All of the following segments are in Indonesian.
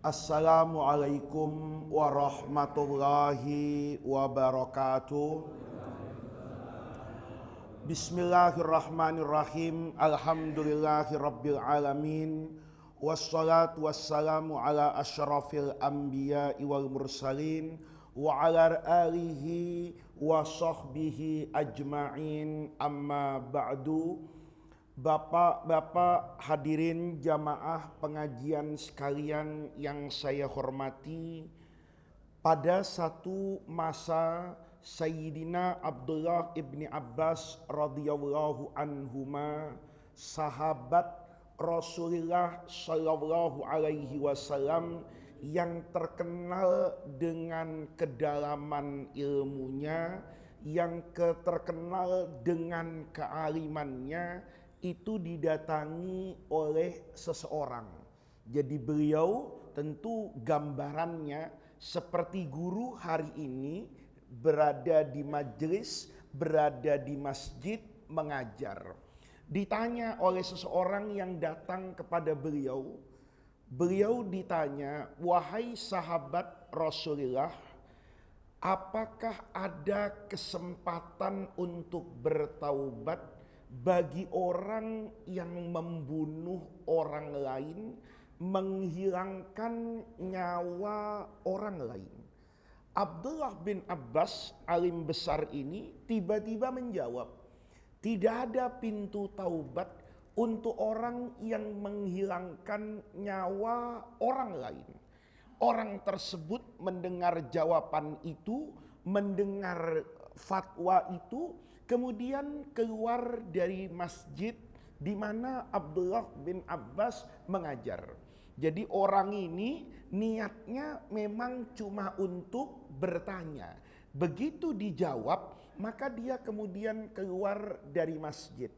Assalamualaikum warahmatullahi wabarakatuh. Bismillahirrahmanirrahim. Alhamdulillahirabbil alamin. Wassalatu wassalamu ala asyrafil anbiya'i wal mursalin wa ala alihi wa sahbihi ajma'in. Amma ba'du. Bapak-bapak hadirin jamaah pengajian sekalian yang saya hormati, pada satu masa Sayyidina Abdullah ibni Abbas radhiyallahu anhuma, sahabat Rasulullah sallallahu alaihi wasallam yang terkenal dengan kedalaman ilmunya, yang terkenal dengan kealimannya, itu didatangi oleh seseorang. Jadi beliau tentu gambarannya seperti guru hari ini berada di majelis, berada di masjid mengajar. Ditanya oleh seseorang yang datang kepada beliau, beliau ditanya, "Wahai sahabat Rasulullah, apakah ada kesempatan untuk bertaubat bagi orang yang membunuh orang lain, menghilangkan nyawa orang lain?" Abdullah bin Abbas, alim besar ini, tiba-tiba menjawab, tidak ada pintu taubat untuk orang yang menghilangkan nyawa orang lain. Orang tersebut mendengar jawaban itu, mendengar fatwa itu, kemudian keluar dari masjid di mana Abdullah bin Abbas mengajar. Jadi orang ini niatnya memang cuma untuk bertanya. Begitu dijawab, maka dia kemudian keluar dari masjid.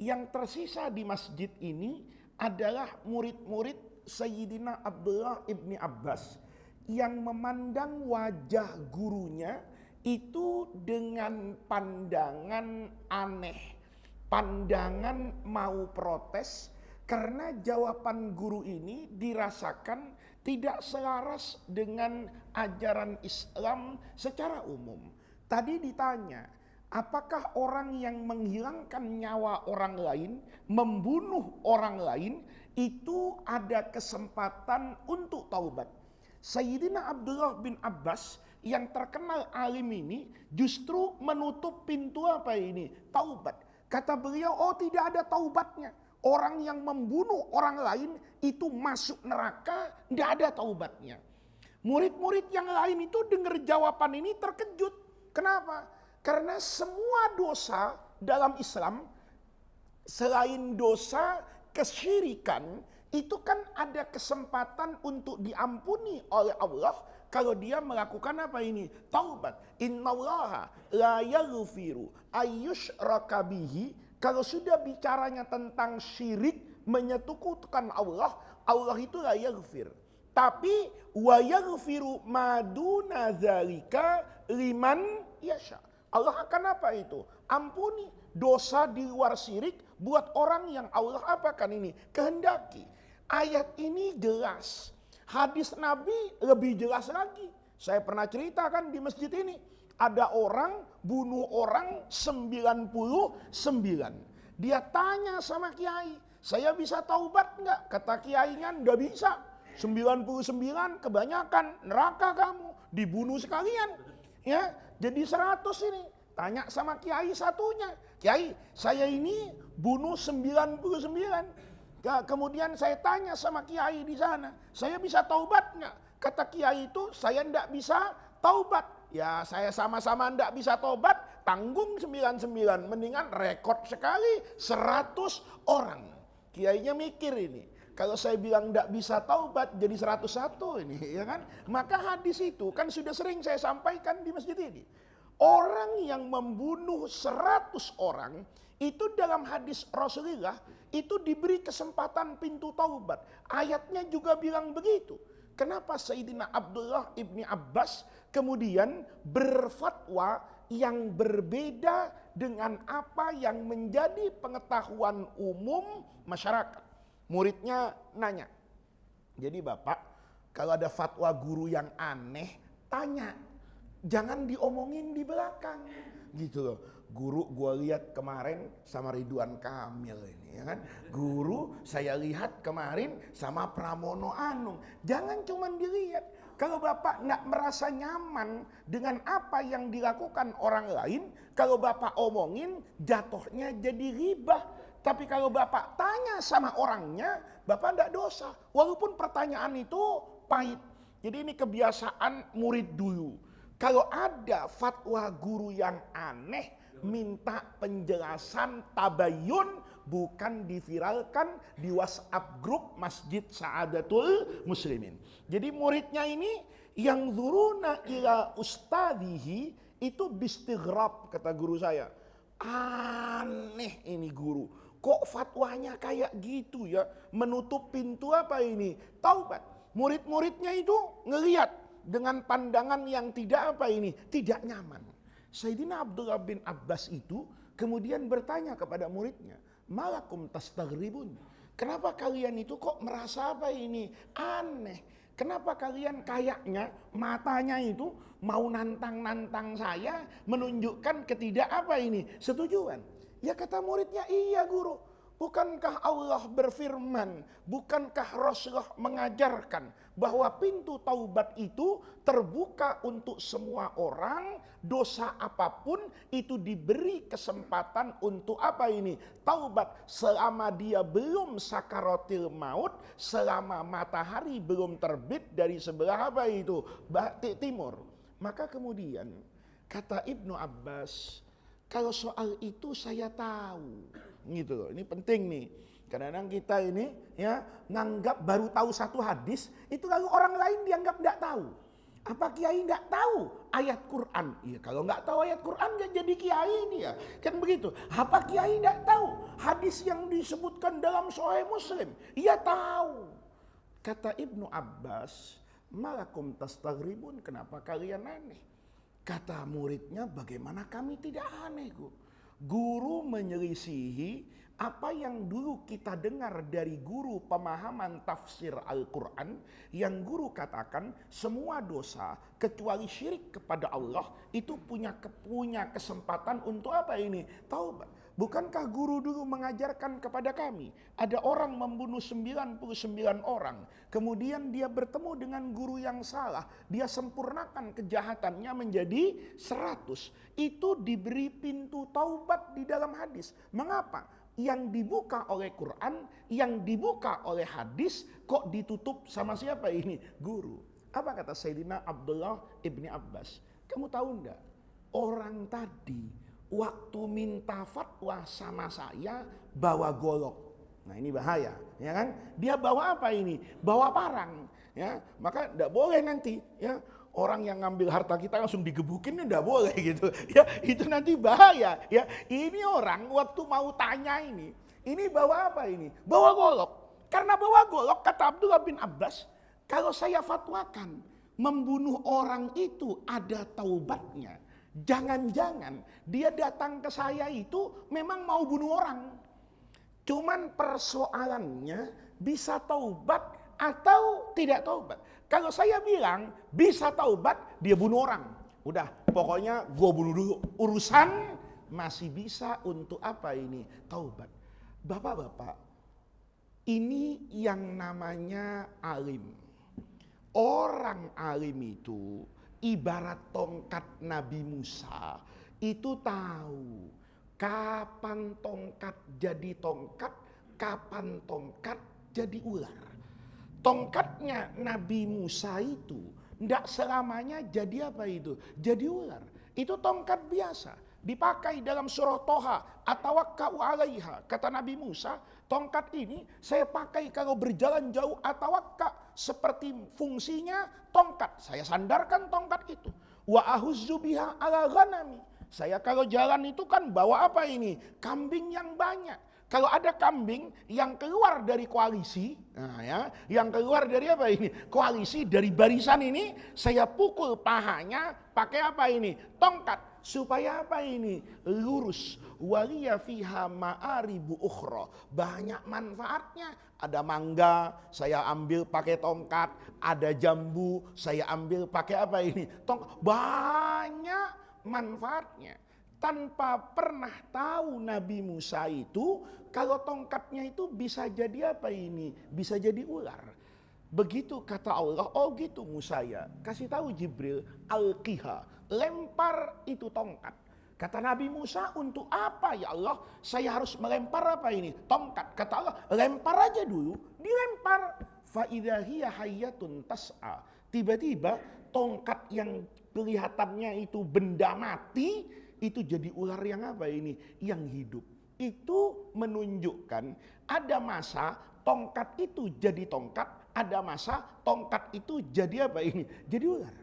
Yang tersisa di masjid ini adalah murid-murid Sayyidina Abdullah ibni Abbas yang memandang wajah gurunya itu dengan pandangan aneh, pandangan mau protes, karena jawaban guru ini dirasakan tidak selaras dengan ajaran Islam secara umum. Tadi ditanya, apakah orang yang menghilangkan nyawa orang lain, membunuh orang lain, itu ada kesempatan untuk taubat? Sayyidina Abdullah bin Abbas yang terkenal alim ini justru menutup pintu apa ini? Taubat. Kata beliau, oh tidak ada taubatnya. Orang yang membunuh orang lain itu masuk neraka, tidak ada taubatnya. Murid-murid yang lain itu dengar jawaban ini terkejut. Kenapa? Karena semua dosa dalam Islam, selain dosa kesyirikan, itu kan ada kesempatan untuk diampuni oleh Allah kalau dia melakukan apa ini? Taubat. Innallaha la yaghfiru ayyushraka bihi. Kalau sudah bicaranya tentang syirik, menyekutukan Allah, Allah itu la yaghfir. Tapi wa yaghfiru maduna dzalika liman yasha. Allah akan apa itu? Ampuni dosa di luar syirik buat orang yang Allah apakan ini? Kehendaki. Ayat ini jelas. Hadis Nabi lebih jelas lagi. Saya pernah ceritakan di masjid ini. Ada orang bunuh orang 99. Dia tanya sama kiai, saya bisa taubat enggak? Kata kiainya, enggak bisa. 99 kebanyakan, neraka kamu, dibunuh sekalian. Ya, jadi 100 ini. Tanya sama kiai satunya, kiai, saya ini bunuh 99. Kemudian saya tanya sama kiai di sana, saya bisa taubat enggak? Kata kiai itu, saya enggak bisa taubat. Ya saya sama-sama enggak bisa taubat, tanggung 99, mendingan rekod sekali 100 orang. Kiainya mikir ini, kalau saya bilang enggak bisa taubat jadi 101 ini, ya kan? Maka hadis itu kan sudah sering saya sampaikan di masjid ini. Orang yang membunuh 100 orang itu dalam hadis Rasulullah itu diberi kesempatan pintu taubat. Ayatnya juga bilang begitu. Kenapa Sayyidina Abdullah ibni Abbas kemudian berfatwa yang berbeda dengan apa yang menjadi pengetahuan umum masyarakat? Muridnya nanya, jadi Bapak, Kalau ada fatwa guru yang aneh, tanya. Jangan diomongin di belakang. Gitu loh. Guru gue lihat kemarin sama Ridwan Kamil ini, ya kan? Guru saya lihat kemarin sama Pramono Anung. Jangan cuma dilihat. Kalau Bapak nggak merasa nyaman dengan apa yang dilakukan orang lain, kalau Bapak omongin jatuhnya jadi ribah. Tapi kalau Bapak tanya sama orangnya, Bapak tidak dosa. Walaupun pertanyaan itu pahit. Jadi ini kebiasaan murid dulu. Kalau ada fatwa guru yang aneh, minta penjelasan tabayun, bukan diviralkan di WhatsApp grup Masjid Sa'adatul Muslimin. Jadi muridnya ini yang zuruna ila ustadihi itu bistighrab, kata guru saya. Aneh ini guru. Kok fatwanya kayak gitu ya? Menutup pintu apa ini? Taubat. Murid-muridnya itu ngelihat dengan pandangan yang tidak apa ini? Tidak nyaman. Sayyidina Abdullah bin Abbas itu kemudian bertanya kepada muridnya, malakum tastaghribun. Kenapa kalian itu kok merasa apa ini? Aneh. Kenapa kalian kayaknya matanya itu mau nantang-nantang saya, menunjukkan ketidak apa ini? Setujuan. Ya kata muridnya, iya guru. Bukankah Allah berfirman, bukankah Rasulullah mengajarkan bahwa pintu taubat itu terbuka untuk semua orang, dosa apapun itu diberi kesempatan untuk apa ini? Taubat selama dia belum sakaratil maut, selama matahari belum terbit dari sebelah apa itu? Timur. Maka kemudian kata Ibnu Abbas, kalau soal itu saya tahu. Gitu loh. Ini penting nih. Kadang-kadang kita ini ya nganggap baru tahu satu hadis, itu lalu orang lain dianggap tidak tahu. Apa kiai tidak tahu ayat Quran? Iya, kalau nggak tahu ayat Quran nggak jadi kiai dia. Kan begitu. Apa kiai tidak tahu hadis yang disebutkan dalam Sahih Muslim? Iya tahu. Kata Ibnu Abbas, malakum tastaghribun, kenapa kalian aneh? Kata muridnya, bagaimana kami tidak aneh, Guru menyelisihi apa yang dulu kita dengar dari guru pemahaman tafsir Al-Quran, yang guru katakan semua dosa kecuali syirik kepada Allah itu punya kesempatan untuk apa ini? Taubat. Bukankah guru dulu mengajarkan kepada kami, ada orang membunuh 99 orang, kemudian dia bertemu dengan guru yang salah, dia sempurnakan kejahatannya menjadi 100. Itu diberi pintu taubat di dalam hadis. Mengapa? Yang dibuka oleh Quran, yang dibuka oleh hadis, kok ditutup sama siapa ini? Guru. Apa kata Sayyidina Abdullah ibni Abbas? Kamu tahu enggak? Orang tadi waktu minta fatwa sama saya bawa golok. Nah ini bahaya, ya kan? Dia bawa apa ini? Bawa parang, ya. Maka tidak boleh nanti, ya. Orang yang ngambil harta kita langsung digebukin, tidak boleh gitu. Ya, itu nanti bahaya, ya. Ini orang waktu mau tanya ini bawa apa ini? Bawa golok. Karena bawa golok, kata Abdullah bin Abbas, kalau saya fatwakan membunuh orang itu ada taubatnya. Jangan-jangan dia datang ke saya itu memang mau bunuh orang. Cuman persoalannya bisa taubat atau tidak taubat. Kalau saya bilang bisa taubat, dia bunuh orang. Udah, pokoknya gue bunuh dulu. Urusan masih bisa untuk apa ini? Taubat. Bapak-bapak, ini yang namanya alim. Orang alim itu ibarat tongkat Nabi Musa, itu tahu kapan tongkat jadi tongkat, kapan tongkat jadi ular. Tongkatnya Nabi Musa itu tidak selamanya jadi apa itu? Jadi ular. Itu tongkat biasa, dipakai dalam surah Toha, atawakkau alaiha. Kata Nabi Musa, tongkat ini saya pakai kalau berjalan jauh, atawakka, seperti fungsinya tongkat. Saya sandarkan tongkat itu. Wa ahuzzu biha ala ghanami. Saya kalau jalan itu kan bawa apa ini? Kambing yang banyak. Kalau ada kambing yang keluar dari koalisi, nah ya, yang keluar dari apa ini? Koalisi dari barisan ini, saya pukul pahanya pakai apa ini? Tongkat. supaya apa ini? Lurus. Waliya fiha ma'aribu ukhra. Banyak manfaatnya. Ada mangga, saya ambil pakai tongkat. Ada jambu, saya ambil pakai apa ini? Tongkat. Banyak manfaatnya. Tanpa pernah tahu Nabi Musa itu, kalau tongkatnya itu bisa jadi apa ini? Bisa jadi ular. Begitu kata Allah, oh gitu Musa ya. Kasih tahu Jibril, alqiha, lempar itu tongkat. Kata Nabi Musa, untuk apa ya Allah? Saya harus melempar apa ini? Tongkat. Kata Allah, lempar aja dulu. Dilempar. Fa idza hiya hayyatun tas'a. Tiba-tiba tongkat yang kelihatannya itu benda mati, itu jadi ular yang apa ini? Yang hidup. Itu menunjukkan ada masa tongkat itu jadi tongkat, ada masa tongkat itu jadi apa ini? Jadi ular.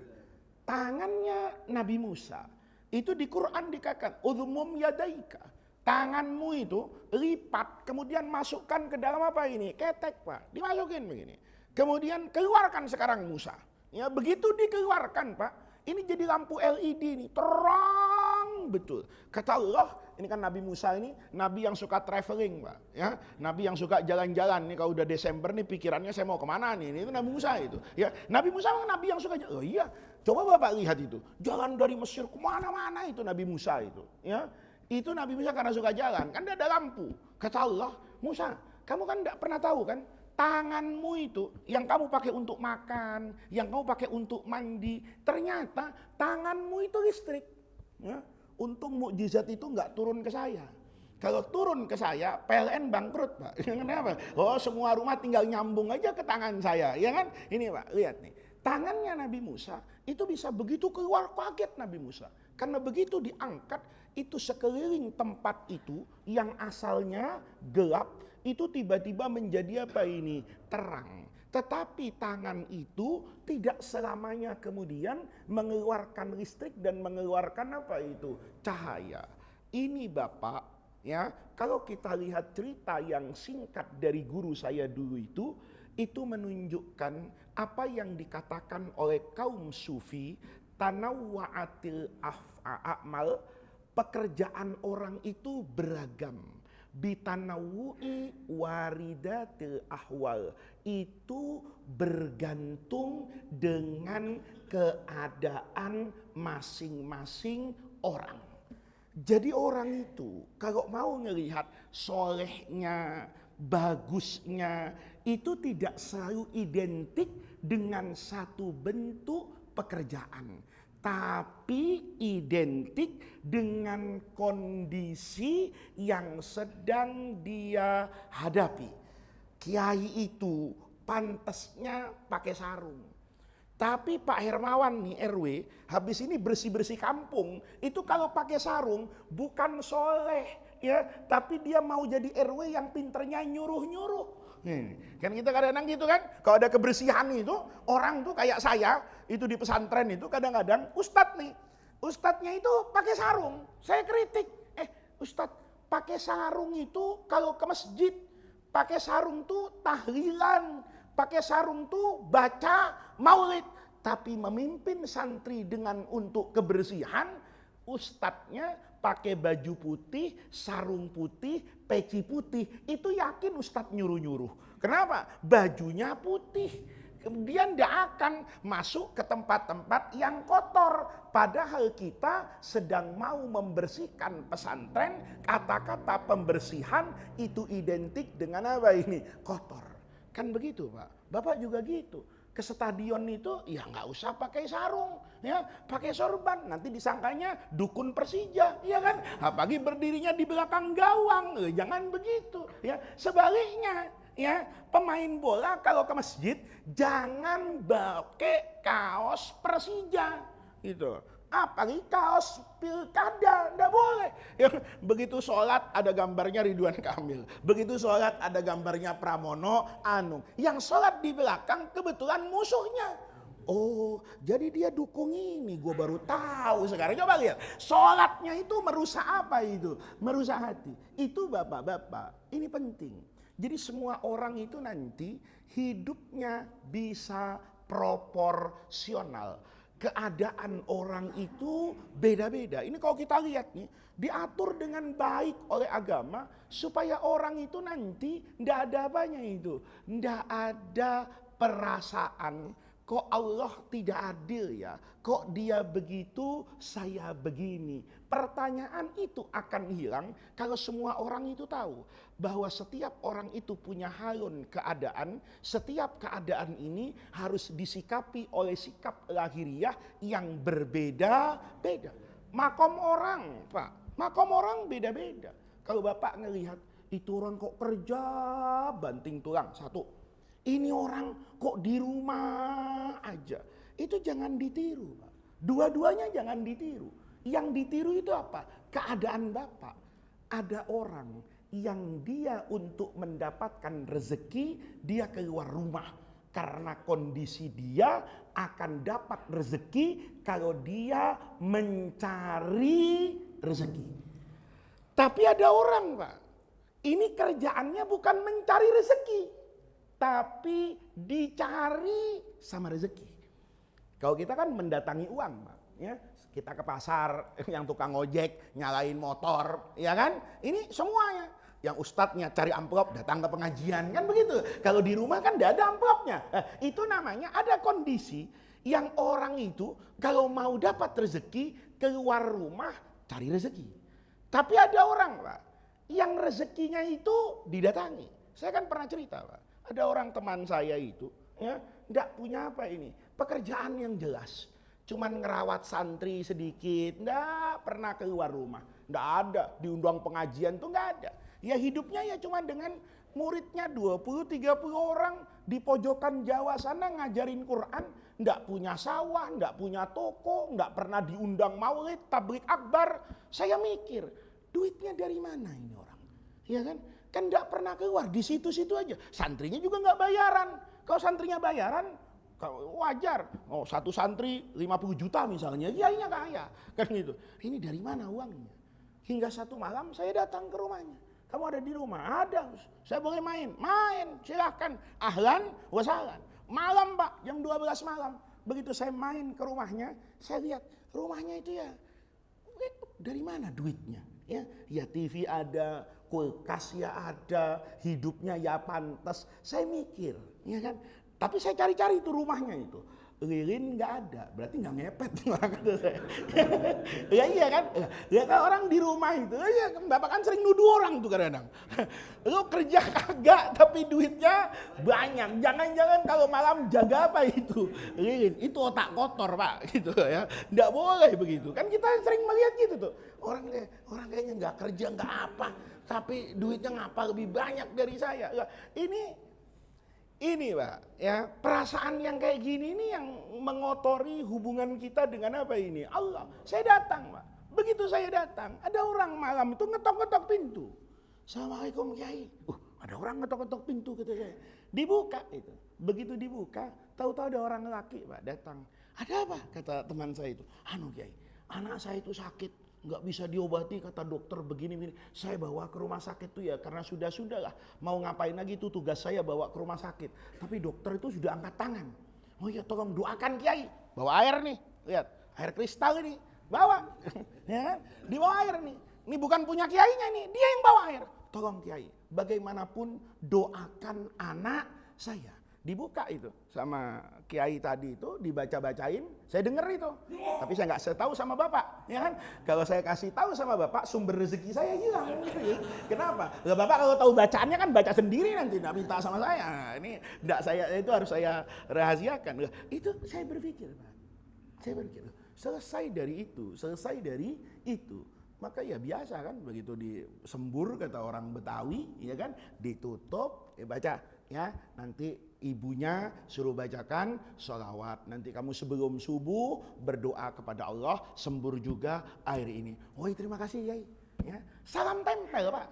Tangannya Nabi Musa itu di Quran dikatakan udhumum yadaika. Tanganmu itu lipat, kemudian masukkan ke dalam apa ini? Ketek, Pak. Dimasukin begini. Kemudian keluarkan sekarang Musa. Ya, begitu dikeluarkan, Pak. Ini jadi lampu LED nih, terang betul. Kata Allah, ini kan Nabi Musa ini nabi yang suka traveling, Pak. Ya, nabi yang suka jalan-jalan nih. Kalau udah Desember nih pikirannya saya mau kemana nih? Ini itu Nabi Musa itu. Ya, Nabi Musa kan nabi yang suka jalan. Oh iya, coba Bapak lihat itu. Jalan dari Mesir kemana-mana itu Nabi Musa itu. Ya, itu Nabi Musa karena suka jalan. Kan dia ada lampu. Kata Allah, Musa, kamu kan tidak pernah tahu kan? Tanganmu itu yang kamu pakai untuk makan, yang kamu pakai untuk mandi, ternyata tanganmu itu listrik. Ya, untung mukjizat itu nggak turun ke saya. Kalau turun ke saya, PLN bangkrut, Pak. Kenapa? Oh, semua rumah tinggal nyambung aja ke tangan saya, ya kan? Ini Pak, lihat nih. Tangannya Nabi Musa itu bisa begitu keluar, kaget Nabi Musa. Karena begitu diangkat, itu sekeliling tempat itu yang asalnya gelap, itu tiba-tiba menjadi apa ini? Terang. Tetapi tangan itu tidak selamanya kemudian mengeluarkan listrik dan mengeluarkan apa itu? Cahaya. Ini Bapak, ya, kalau kita lihat cerita yang singkat dari guru saya dulu itu menunjukkan apa yang dikatakan oleh kaum sufi, tanawwa'atil a'mal, pekerjaan orang itu beragam. Bitanawu'i waridatil ahwal, itu bergantung dengan keadaan masing-masing orang. Jadi orang itu kalau mau ngelihat solehnya, bagusnya, itu tidak selalu identik dengan satu bentuk pekerjaan, tapi identik dengan kondisi yang sedang dia hadapi. Kiai itu pantasnya pakai sarung. Tapi Pak Hermawan nih RW, habis ini bersih-bersih kampung, itu kalau pakai sarung bukan soleh, ya, tapi dia mau jadi RW yang pinternya nyuruh-nyuruh. Kan kita kadang-kadang gitu kan, kalau ada kebersihan itu, orang tuh kayak saya, itu di pesantren itu kadang-kadang ustadz nih, ustadznya itu pakai sarung, saya kritik, ustadz pakai sarung itu kalau ke masjid, pakai sarung tuh tahlilan, pakai sarung tuh baca maulid, tapi memimpin santri dengan untuk kebersihan, ustadznya pakai baju putih, sarung putih, peci putih, itu yakin ustadz nyuruh-nyuruh. Kenapa? Bajunya putih. Kemudian tidak akan masuk ke tempat-tempat yang kotor. Padahal kita sedang mau membersihkan pesantren, kata-kata pembersihan itu identik dengan apa ini? Kotor. Kan begitu Pak. Bapak juga gitu. Ke stadion itu ya nggak usah pakai sarung, ya pakai sorban, nanti disangkanya dukun Persija, ya kan? Apalagi berdirinya di belakang gawang, jangan begitu, ya. Sebaliknya, ya pemain bola kalau ke masjid jangan pakai kaos Persija, gitu. Apalagi kaos pilkada, enggak boleh. Ya, begitu sholat ada gambarnya Ridwan Kamil. Begitu sholat ada gambarnya Pramono Anung. Yang sholat di belakang kebetulan musuhnya. Oh, jadi dia dukung ini. Gue baru tahu sekarang. Coba lihat. Sholatnya itu merusak apa itu? Merusak hati. Itu bapak-bapak. Ini penting. Jadi semua orang itu nanti hidupnya bisa proporsional. keadaan orang itu beda-beda. Ini kalau kita lihat nih, diatur dengan baik oleh agama supaya orang itu nanti ndak ada apanya itu, ndak ada perasaan kok Allah tidak adil ya, kok dia begitu, saya begini. Pertanyaan itu akan hilang kalau semua orang itu tahu bahwa setiap orang itu punya halun keadaan, setiap keadaan ini harus disikapi oleh sikap lahiriah yang berbeda-beda. Makom orang, Pak, makom orang beda-beda. Kalau Bapak ngelihat itu orang kok kerja banting tulang satu, ini orang kok di rumah aja. Itu jangan ditiru, Pak. Dua-duanya jangan ditiru. Yang ditiru itu apa? Keadaan Bapak. Ada orang yang dia untuk mendapatkan rezeki, dia keluar rumah. Karena kondisi dia akan dapat rezeki kalau dia mencari rezeki. Tapi ada orang, Pak, ini kerjaannya bukan mencari rezeki, tapi dicari sama rezeki. Kalau kita kan mendatangi uang, Pak, ya. Kita ke pasar, yang tukang ojek nyalain motor, ya kan? Ini semuanya. Yang ustadznya cari amplop datang ke pengajian, kan begitu. Kalau di rumah kan tidak ada amplopnya. Itu namanya ada kondisi yang orang itu kalau mau dapat rezeki keluar rumah cari rezeki. Tapi ada orang, Pak, yang rezekinya itu didatangi. Saya kan pernah cerita, Pak. Ada orang teman saya itu, ya, tidak punya apa ini, pekerjaan yang jelas, cuman ngerawat santri sedikit, tidak pernah keluar rumah, tidak ada, diundang pengajian tuh nggak ada. Ya hidupnya ya cuma dengan muridnya 20-30 orang di pojokan Jawa sana ngajarin Quran, tidak punya sawah, tidak punya toko, tidak pernah diundang maulid, tablik akbar. Saya mikir, duitnya dari mana ini orang? Ya kan? Kan tidak pernah keluar, di situ-situ aja. Santrinya juga nggak bayaran. Kalau santrinya bayaran, wajar. Oh, satu santri 50 juta misalnya, ya ini kaya. Kan gitu. Ini dari mana uangnya? Hingga satu malam saya datang ke rumahnya. Kamu ada di rumah? Ada. Saya boleh main? Main, silahkan. Ahlan wa sahlan. Malam, Pak, jam 12 malam. Begitu saya main ke rumahnya, saya lihat rumahnya itu ya, dari mana duitnya? Ya TV ada, kulkas ya ada, hidupnya ya pantas. Saya mikir, ya kan? Tapi saya cari-cari itu rumahnya itu, lilin nggak ada, berarti nggak ngepet. Kata saya. Ya iya kan? Ya kan orang di rumah itu, ya Bapak kan sering nuduh orang tuh kadang-kadang. Lu kerja kagak, tapi duitnya banyak. Jangan-jangan kalau malam jaga apa itu lilin, itu otak kotor, Pak, gitu ya. Nggak boleh begitu. Kan kita sering melihat gitu tuh. Orang kayaknya nggak kerja, nggak apa, tapi duitnya ngapa lebih banyak dari saya. Ini Pak, ya, perasaan yang kayak gini ini yang mengotori hubungan kita dengan apa ini? Allah. Saya datang, Pak. Begitu saya datang, ada orang malam itu ngetok-ngetok pintu. Assalamualaikum Kiai. Ada orang ngetok-ngetok pintu kata saya. Dibuka itu. Begitu dibuka, tahu-tahu ada orang laki, Pak, datang. Ada apa? Kata teman saya itu. Anu Kiai, anak saya itu sakit, nggak bisa diobati, kata dokter begini-begini. Saya bawa ke rumah sakit tuh ya karena sudah lah. Mau ngapain lagi tuh, tugas saya bawa ke rumah sakit. Tapi dokter itu sudah angkat tangan. Oh ya tolong doakan Kiai. Bawa air nih, lihat air kristal ini, bawa. Ya kan? Dibawa air nih. Ini bukan punya kiainya nih, dia yang bawa air. Tolong Kiai, bagaimanapun doakan anak saya. Dibuka itu sama kiai tadi itu, dibaca-bacain, saya dengar itu. Tapi saya nggak tahu sama Bapak, ya kan? Kalau saya kasih tahu sama Bapak, sumber rezeki saya hilang. Gitu ya. Kenapa? Lah Bapak kalau tahu bacaannya kan baca sendiri nanti, nggak minta sama saya. Nah, ini nggak, saya itu harus saya rahasiakan. Itu saya berpikir, Pak. Saya berpikir, selesai dari itu. Maka ya biasa kan, begitu disembur kata orang Betawi, ya kan, ditutup, baca, ya nanti ibunya suruh bacakan sholawat, nanti kamu sebelum subuh berdoa kepada Allah, sembur juga air ini. Oh terima kasih Yai, ya salam tempel Pak.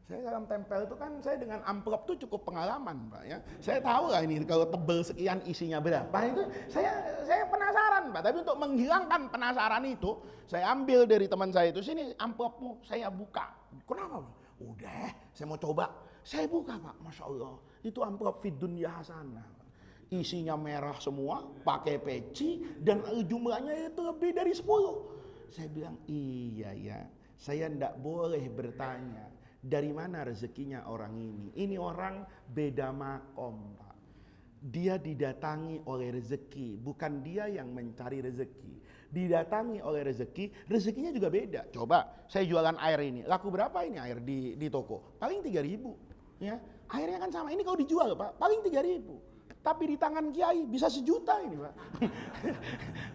Saya salam tempel itu kan saya dengan amplop itu cukup pengalaman Pak, ya. Saya tahu lah ini kalau tebel sekian isinya berapa itu. Saya penasaran Pak, tapi untuk menghilangkan penasaran itu saya ambil dari teman saya itu, sini amplopmu, saya buka. Kenapa? Udah, saya mau coba. Saya buka Pak, Masya Allah. Itu amplop fid dunya hasanah. Isinya merah semua, pakai peci, dan jumlahnya itu lebih dari 10. Saya bilang, iya ya, saya tidak boleh bertanya, dari mana rezekinya orang ini? Ini orang beda makom, Pak. Dia didatangi oleh rezeki, bukan dia yang mencari rezeki. Didatangi oleh rezeki, rezekinya juga beda. Coba, saya jualan air ini, laku berapa ini air di toko? Paling 3.000. Ya, airnya kan sama, ini kalau dijual Pak, paling 3.000. Tapi di tangan kiai bisa 1.000.000 ini Pak.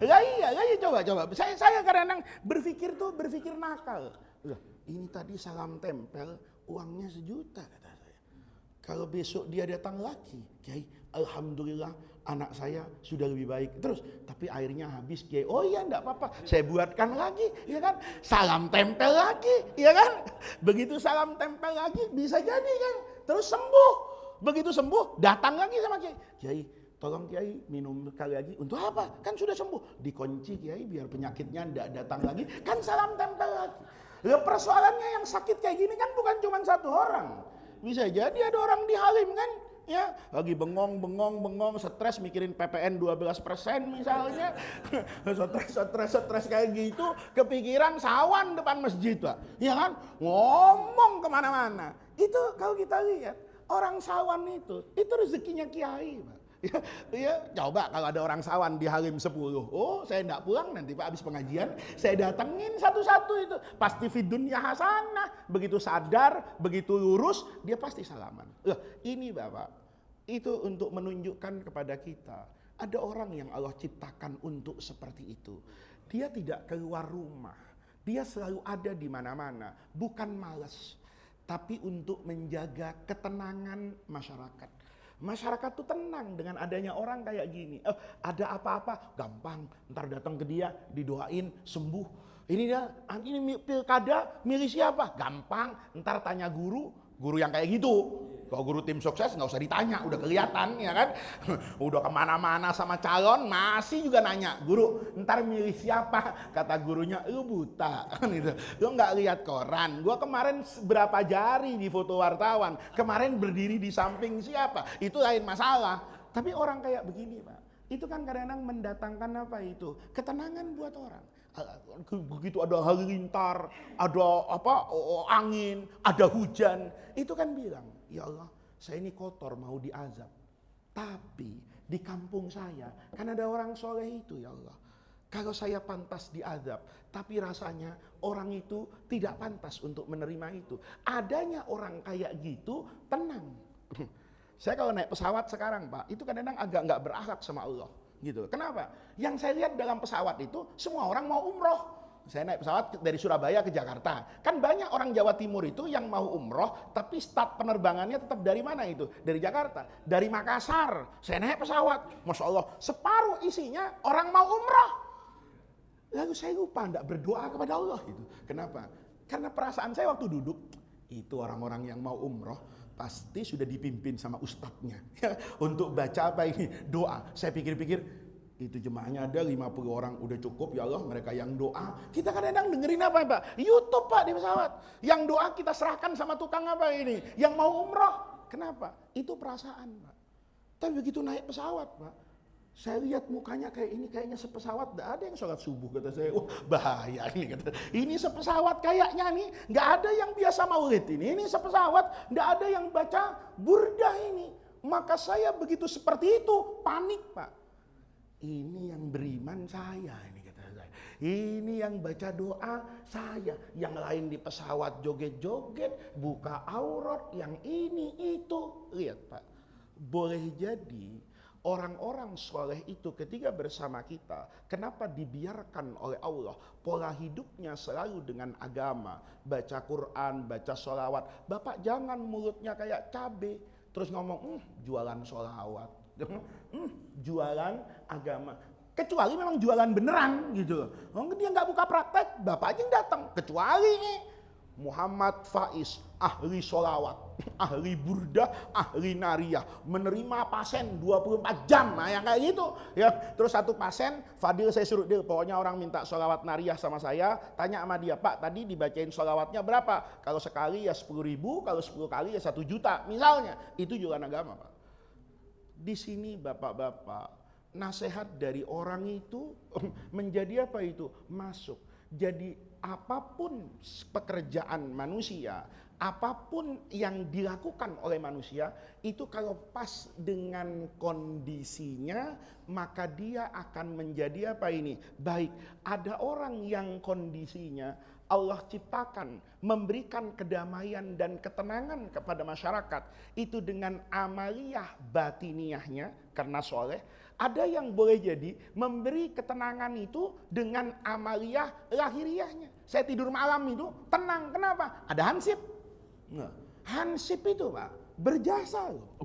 Lah iya, coba. Saya kadang-kadang berpikir nakal. Loh, ini tadi salam tempel, uangnya 1.000.000 kata saya. Kalau besok dia datang lagi, Kiai, alhamdulillah anak saya sudah lebih baik. Terus, tapi airnya habis, Kiai. Oh iya, enggak apa-apa. Saya buatkan lagi, ya kan? Salam tempel lagi, ya kan? Begitu salam tempel lagi, bisa jadi kan? Terus sembuh. Begitu sembuh, datang lagi sama Kiai. Kiai, tolong Kiai minum sekali lagi. Untuk apa? Kan sudah sembuh. Dikunci Kiai biar penyakitnya tidak datang lagi. Kan salam tempel lagi. Lah persoalannya yang sakit kayak gini kan bukan cuma satu orang. Bisa jadi ada orang di Halim kan, ya lagi bengong, stres mikirin PPN 12% misalnya. stres kayak gitu, kepikiran sawan depan masjid Pak. Ya kan? Ngomong kemana-mana. Itu kalau kita lihat orang sawan itu rezekinya kiai Pak. Ya, coba kalau ada orang sawan di Halim 10. Oh, saya enggak pulang nanti Pak habis pengajian, saya datengin satu-satu itu. Pasti fid dunya hasanah. Begitu sadar, begitu lurus, dia pasti salaman. Loh, ini Bapak, itu untuk menunjukkan kepada kita, ada orang yang Allah ciptakan untuk seperti itu. Dia tidak keluar rumah. Dia selalu ada di mana-mana, bukan malas, tapi untuk menjaga ketenangan masyarakat. Masyarakat tuh tenang dengan adanya orang kayak gini. Ada apa-apa, gampang. Ntar datang ke dia, didoain, sembuh. Ini pilkada, milih siapa? Gampang. Ntar tanya guru yang kayak gitu. Kalau guru tim sukses nggak usah ditanya, udah kelihatan ya kan. Udah kemana-mana sama calon masih juga nanya, guru ntar milih siapa? Kata gurunya, lu buta kan gitu. Lu nggak lihat koran. Gua kemarin berapa jari di foto wartawan. Kemarin berdiri di samping siapa? Itu lain masalah. Tapi orang kayak begini Pak, itu kan kadang-kadang mendatangkan apa itu? Ketenangan buat orang. Begitu ada halilintar, ada angin, ada hujan, itu kan bilang, ya Allah, saya ini kotor mau diazab. Tapi di kampung saya kan ada orang soleh itu, ya Allah. Kalau saya pantas diazab, tapi rasanya orang itu tidak pantas untuk menerima itu. Adanya orang kayak gitu, tenang. Saya kalau naik pesawat sekarang Pak, itu kadang-kadang agak nggak berakhlak sama Allah. Gitu. Kenapa? Yang saya lihat dalam pesawat itu semua orang mau umroh. Saya naik pesawat dari Surabaya ke Jakarta. Kan banyak orang Jawa Timur itu yang mau umroh, tapi start penerbangannya tetap dari mana itu? Dari Jakarta, dari Makassar. Saya naik pesawat, Masya Allah, separuh isinya orang mau umroh. Lalu saya lupa tidak berdoa kepada Allah gitu. Kenapa? Karena perasaan saya waktu duduk, itu orang-orang yang mau umroh pasti sudah dipimpin sama ustadznya untuk baca apa ini? Doa. Saya pikir-pikir, itu jemaahnya ada 50 orang, udah cukup ya Allah mereka yang doa. Kita kadang-kadang dengerin apa Pak? YouTube Pak di pesawat. Yang doa kita serahkan sama tukang apa ini? Yang mau umroh. Kenapa? Itu perasaan Pak. Tapi begitu naik pesawat Pak, saya lihat mukanya kayak ini, kayaknya sepesawat tidak ada yang sholat subuh, kata saya. Oh bahaya ini, kata. Ini sepesawat kayaknya nih, nggak ada yang biasa maulid ini sepesawat, nggak ada yang baca burdah ini. Maka saya begitu seperti itu, panik Pak. Ini yang beriman saya ini, kata saya. Ini yang baca doa saya, yang lain di pesawat joget-joget, buka aurat, yang ini itu. Lihat Pak, boleh jadi orang-orang soleh itu ketika bersama kita, kenapa dibiarkan oleh Allah pola hidupnya selalu dengan agama, baca Quran, baca sholawat. Bapak jangan mulutnya kayak cabe, terus ngomong jualan sholawat, jualan agama. Kecuali memang jualan beneran gitu. Dia nggak buka praktek, bapak aja yang datang. Kecuali nih Muhammad Faiz, ahli sholawat, ahli burdah, ahli nariyah, menerima pasien 24 jam, nah yang kayak gitu ya. Terus satu pasien, Fadil saya suruh dia, pokoknya orang minta sholawat nariyah sama saya, tanya sama dia, Pak tadi dibacain sholawatnya berapa? Kalau sekali ya 10.000, kalau 10 kali ya 1 juta misalnya. Itu jualan agama Pak. Di sini bapak-bapak, nasihat dari orang itu menjadi apa itu? Masuk. Jadi apapun pekerjaan manusia, apapun yang dilakukan oleh manusia, itu kalau pas dengan kondisinya, maka dia akan menjadi apa ini? Baik. Ada orang yang kondisinya Allah ciptakan, memberikan kedamaian dan ketenangan kepada masyarakat, itu dengan amaliyah batiniyahnya, karena soleh. Ada yang boleh jadi memberi ketenangan itu dengan amaliyah lahiriahnya. Saya tidur malam itu tenang, kenapa? Ada hansip. Nah, hansip itu Pak, berjasa loh.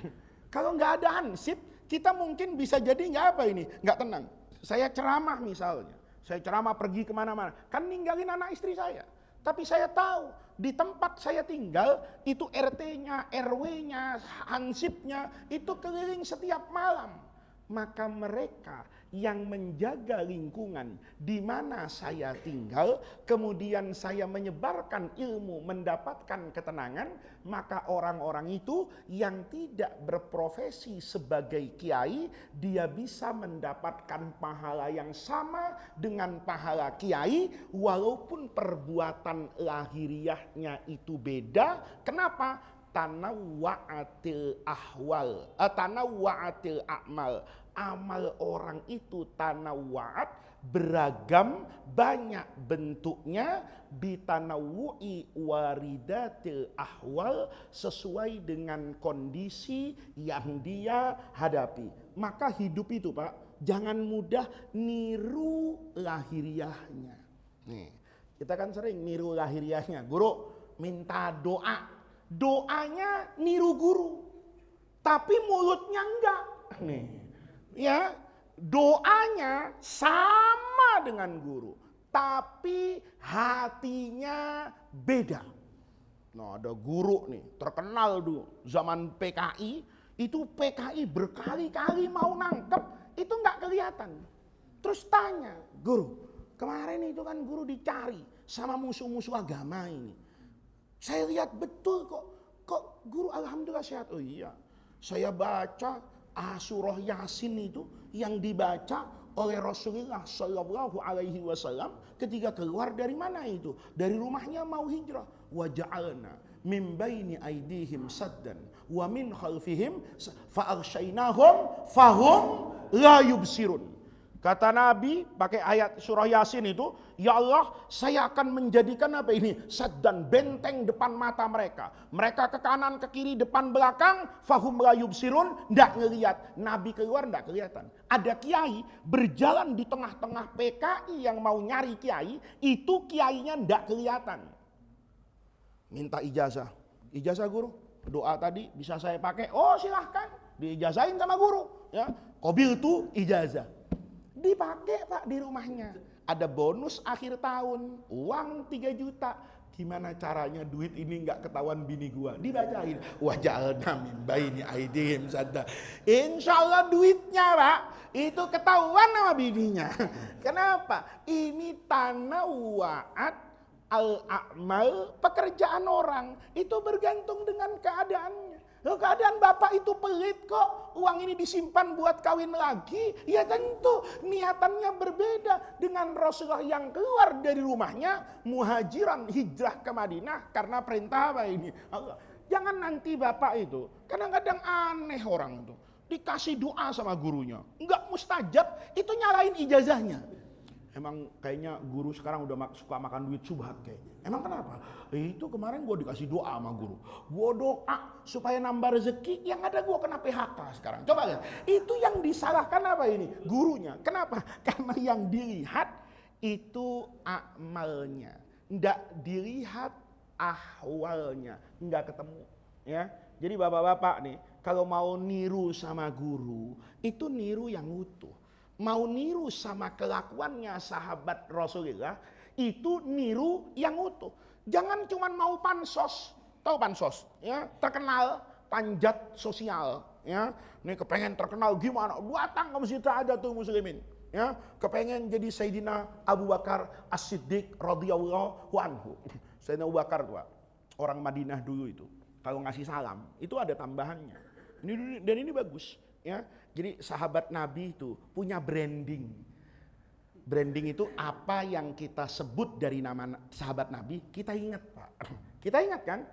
Kalau nggak ada hansip, kita mungkin bisa jadi nggak tenang. Saya ceramah misalnya, saya ceramah pergi kemana-mana, kan ninggalin anak istri saya. Tapi saya tahu di tempat saya tinggal itu RT-nya, RW-nya, hansipnya itu keliling setiap malam. Maka mereka yang menjaga lingkungan di mana saya tinggal, kemudian saya menyebarkan ilmu, mendapatkan ketenangan, maka orang-orang itu yang tidak berprofesi sebagai kiai, dia bisa mendapatkan pahala yang sama dengan pahala kiai, walaupun perbuatan lahiriahnya itu beda. Kenapa? Tanawwa'atil ahwal, tanawwa'atil a'mal. Amal orang itu tanawwa'at, beragam, banyak bentuknya, bitanawwu'i waridatil ahwal, sesuai dengan kondisi yang dia hadapi. Maka hidup itu Pak, jangan mudah niru lahiriahnya. Nih, kita kan sering niru lahiriahnya. Guru minta doa, doanya niru guru, tapi mulutnya enggak. Nih, ya, doanya sama dengan guru, tapi hatinya beda. Nah, ada guru nih terkenal dulu zaman PKI, itu PKI berkali-kali mau nangkep, itu nggak kelihatan. Terus tanya, guru, kemarin itu kan guru dicari sama musuh-musuh agama ini. Saya lihat betul kok guru alhamdulillah sehat. Oh iya, saya baca surah Yasin itu yang dibaca oleh Rasulullah Shallallahu Alaihi Wasallam ketika keluar dari mana itu? Dari rumahnya mau hijrah. Wa ja'alna min baini aidihim saddan wa min khalfihim fa'arsyainahum fahum la yubsirun. Kata Nabi pakai ayat surah Yasin itu, ya Allah, saya akan menjadikan apa ini? Saddan, benteng depan mata mereka. Mereka ke kanan, ke kiri, depan, belakang, fahum la yubsirun, enggak ngelihat. Nabi keluar enggak kelihatan. Ada kiai berjalan di tengah-tengah PKI yang mau nyari kiai, itu kiainya enggak kelihatan. Minta ijazah. Ijazah guru, doa tadi bisa saya pakai? Oh, silahkan. Diijazahin sama guru, ya. Qabil tu ijazah. Dipakai Pak di rumahnya. Ada bonus akhir tahun, uang 3 juta. Gimana caranya duit ini nggak ketahuan bini gua? Dibacain. Wa ja'alna min baini aidihim sadda. Insyaallah duitnya Pak itu ketahuan sama bininya. Kenapa? Ini tanawwa'at al-a'mal, pekerjaan orang itu bergantung dengan keadaannya. Loh, keadaan bapak itu pelit kok, uang ini disimpan buat kawin lagi, ya tentu niatannya berbeda dengan Rasulullah yang keluar dari rumahnya muhajiran, hijrah ke Madinah karena perintah apa ini? Allah. Jangan nanti bapak itu, kadang-kadang aneh orang tuh, dikasih doa sama gurunya, enggak mustajab, itu nyalain ijazahnya. Emang kayaknya guru sekarang udah suka makan duit subhat kayaknya. Emang kenapa? Itu kemarin gue dikasih doa sama guru. Gue doa supaya nambah rezeki, yang ada gue kena PHK sekarang. Coba lihat, itu yang disalahkan apa ini? Gurunya. Kenapa? Karena yang dilihat itu amalnya. Nggak dilihat ahwalnya. Nggak ketemu. Ya. Jadi bapak-bapak nih, kalau mau niru sama guru, itu niru yang utuh. Mau niru sama kelakuannya sahabat Rasulullah, itu niru yang utuh. Jangan cuma mau pansos, tahu pansos, ya, terkenal, panjat sosial, ya. Nih kepengen terkenal gimana? Datang ke Masjid Sa'adatul Muslimin, ya. Kepengen jadi Sayyidina Abu Bakar As-Siddiq radhiyallahu anhu. Sayyidina Abu Bakar tuh, orang Madinah dulu itu, kalau ngasih salam, itu ada tambahannya. Dan ini bagus. ya. Jadi sahabat Nabi itu punya branding. Branding itu apa yang kita sebut dari nama sahabat Nabi, kita ingat Pak. Kita ingat kan?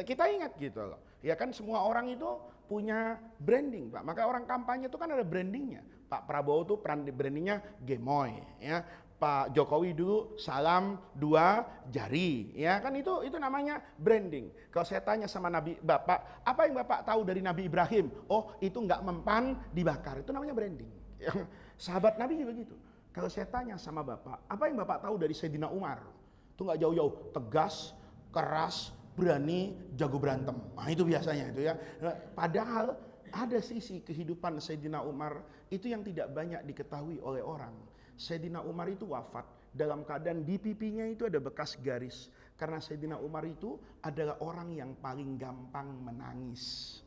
Kita ingat gitu loh. Ya kan semua orang itu punya branding Pak. Maka orang kampanye itu kan ada brandingnya. Pak Prabowo tuh brandingnya gemoy. Ya. Pak Jokowi dulu salam 2 jari. Ya kan itu namanya branding. Kalau saya tanya sama Nabi Bapak, apa yang Bapak tahu dari Nabi Ibrahim? Oh itu nggak mempan dibakar. Itu namanya branding. Sahabat Nabi juga gitu. Kalau saya tanya sama Bapak, apa yang Bapak tahu dari Sayyidina Umar? Itu nggak jauh-jauh, tegas, keras, berani, jago berantem. Nah itu biasanya itu ya. Padahal ada sisi kehidupan Sayyidina Umar itu yang tidak banyak diketahui oleh orang. Sayyidina Umar itu wafat dalam keadaan di pipinya itu ada bekas garis. Karena Sayyidina Umar itu adalah orang yang paling gampang menangis.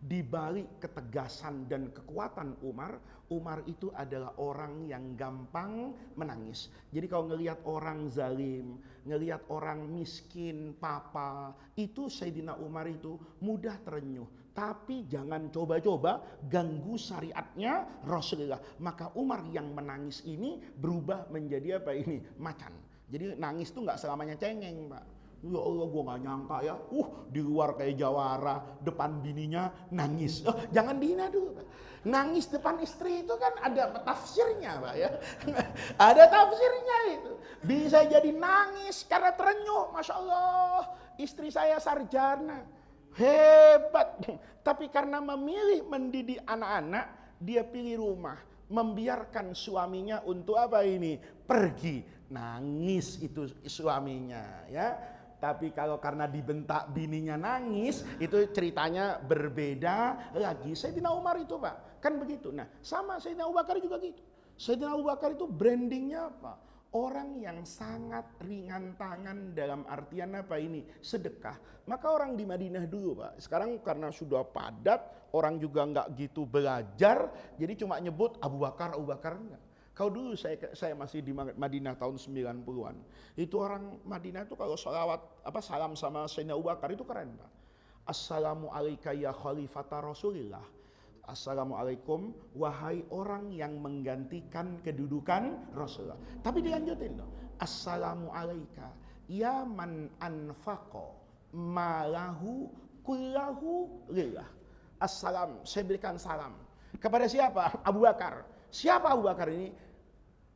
Di balik ketegasan dan kekuatan Umar itu adalah orang yang gampang menangis. Jadi kalau ngelihat orang zalim, ngelihat orang miskin, papa, itu Sayyidina Umar itu mudah terenyuh. Tapi jangan coba-coba ganggu syariatnya Rasulullah. Maka Umar yang menangis ini berubah menjadi apa ini? Macan. Jadi nangis itu nggak selamanya cengeng, Pak. Ya Allah, gue gak nyangka ya. Di luar kayak jawara, depan bininya nangis. Jangan dihina dulu, Pak. Nangis depan istri itu kan ada tafsirnya, Pak ya. Ada tafsirnya itu. Bisa jadi nangis karena terenyuh. Masya Allah, istri saya sarjana. Hebat. Tapi karena memilih mendidik anak-anak, dia pilih rumah. Membiarkan suaminya untuk apa ini? Pergi. Nangis itu suaminya ya. Tapi kalau karena dibentak bininya nangis, itu ceritanya berbeda lagi. Sayyidina Umar itu Pak, kan begitu. Nah sama Sayyidina Abu Bakar juga gitu. Sayyidina Abu Bakar itu brandingnya apa? Orang yang sangat ringan tangan dalam artian apa ini? Sedekah. Maka orang di Madinah dulu Pak, sekarang karena sudah padat, orang juga nggak gitu belajar, jadi cuma nyebut Abu Bakar enggak. Kalau dulu saya masih di Madinah tahun 90-an. Itu orang Madinah itu kalau salam sama Sayyidina Abu Bakar itu keren, Pak. Assalamu alayka ya khalifata Rasulillah. Assalamualaikum wahai orang yang menggantikan kedudukan Rasulullah. Tapi dilanjutin loh. Assalamu alayka ya man anfaqo malahu kullahu lillah. Assalam, saya berikan salam. Kepada siapa? Abu Bakar. Siapa Abu Bakar ini?